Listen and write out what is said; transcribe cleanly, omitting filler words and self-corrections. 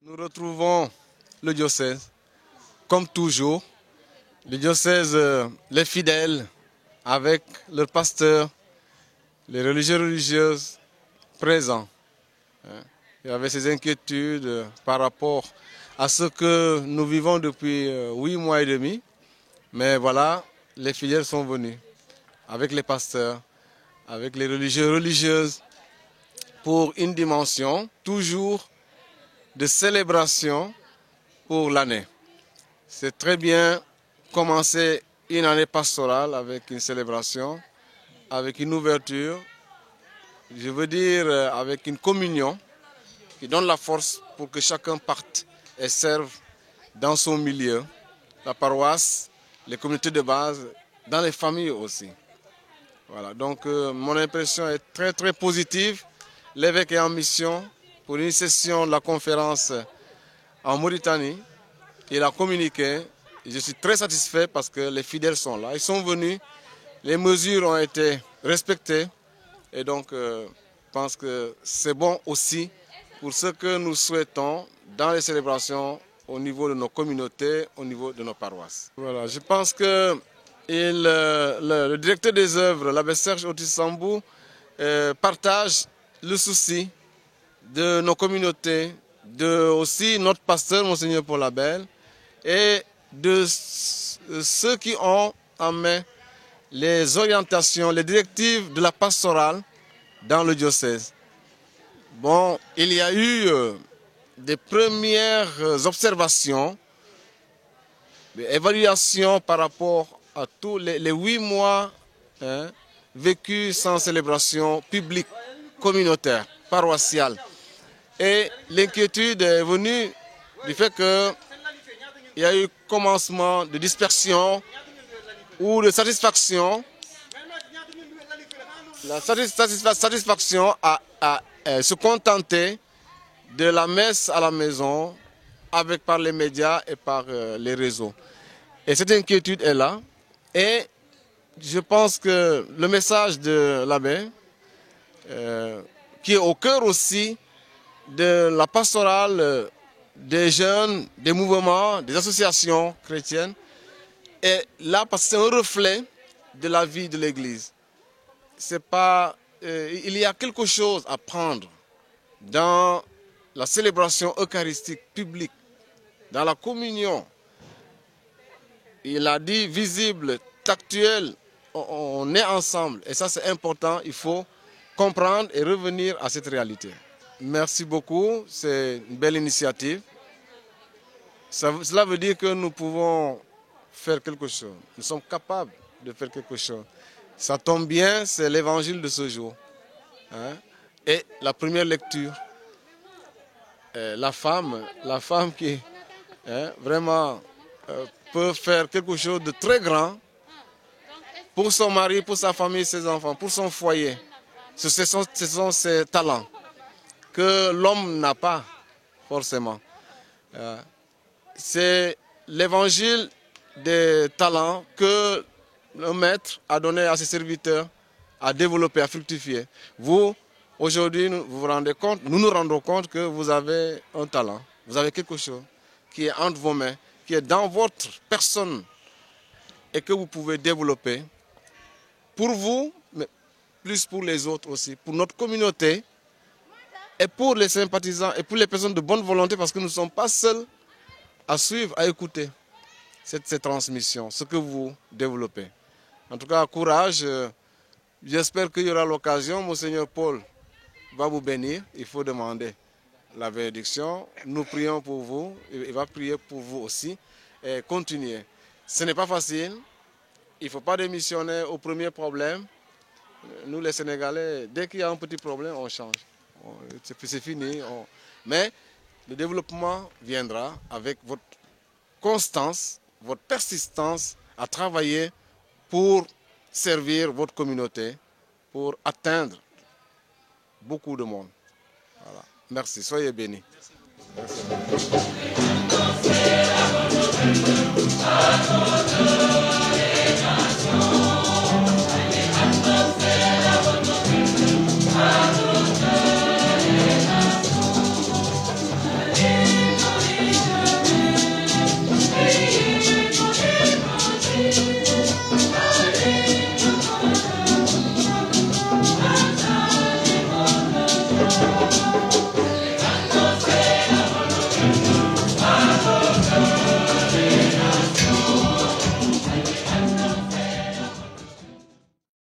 Nous retrouvons le diocèse, comme toujours, le diocèse, les fidèles, avec leurs pasteurs, les religieuses présents. Il y avait ces inquiétudes par rapport à ce que nous vivons depuis 8 mois et demi. Mais voilà, les fidèles sont venus avec les pasteurs, avec les religieuses, pour une dimension toujours de célébration pour l'année. C'est très bien commencer une année pastorale avec une célébration, avec une ouverture, je veux dire avec une communion qui donne la force pour que chacun parte et serve dans son milieu, la paroisse, les communautés de base, dans les familles aussi. Voilà, donc mon impression est très très positive. L'évêque est en mission pour une session de la conférence en Mauritanie. Il a communiqué. Je suis très satisfait parce que les fidèles sont là. Ils sont venus, les mesures ont été respectées. Et donc, je pense que c'est bon aussi pour ce que nous souhaitons dans les célébrations au niveau de nos communautés, au niveau de nos paroisses. Voilà, je pense que le directeur des œuvres, l'abbé Serge Otis-Sambou, partage le souci de nos communautés, de aussi notre pasteur, Monseigneur Paul Abel, et de ceux qui ont en main les orientations, les directives de la pastorale dans le diocèse. Bon, il y a eu des premières observations, des évaluations par rapport à tous les 8 mois vécus sans célébration publique, communautaire, paroissiale. Et l'inquiétude est venue du fait qu'il y a eu commencement de dispersion ou de satisfaction. La satisfaction à se contenter de la messe à la maison par les médias et par les réseaux. Et cette inquiétude est là. Et je pense que le message de l'abbé, qui est au cœur aussi de la pastorale des jeunes, des mouvements, des associations chrétiennes, est là parce que c'est un reflet de la vie de l'Église. Il y a quelque chose à prendre dans la célébration eucharistique publique, dans la communion. Il a dit visible, tactuel, on est ensemble. Et ça c'est important, il faut comprendre et revenir à cette réalité. Merci beaucoup, c'est une belle initiative. Cela veut dire que nous pouvons faire quelque chose. Nous sommes capables de faire quelque chose. Ça tombe bien, c'est l'évangile de ce jour. Et la première lecture, la femme qui vraiment peut faire quelque chose de très grand pour son mari, pour sa famille, ses enfants, pour son foyer. Ce sont ses talents que l'homme n'a pas forcément. C'est l'évangile des talents que le maître a donné à ses serviteurs à développer, à fructifier. Vous, aujourd'hui, vous vous rendez compte, nous nous rendons compte que vous avez un talent, vous avez quelque chose qui est entre vos mains, qui est dans votre personne et que vous pouvez développer pour vous, mais plus pour les autres aussi, pour notre communauté et pour les sympathisants et pour les personnes de bonne volonté, parce que nous ne sommes pas seuls à suivre, à écouter cette transmission, ce que vous développez. En tout cas, courage. J'espère qu'il y aura l'occasion. Monseigneur Paul va vous bénir. Il faut demander la bénédiction. Nous prions pour vous. Il va prier pour vous aussi. Et continuez. Ce n'est pas facile. Il ne faut pas démissionner au premier problème. Nous, les Sénégalais, dès qu'il y a un petit problème, on change. C'est fini. Mais le développement viendra avec votre constance, votre persistance à travailler pour servir votre communauté, pour atteindre beaucoup de monde. Voilà. Merci, soyez bénis. Merci.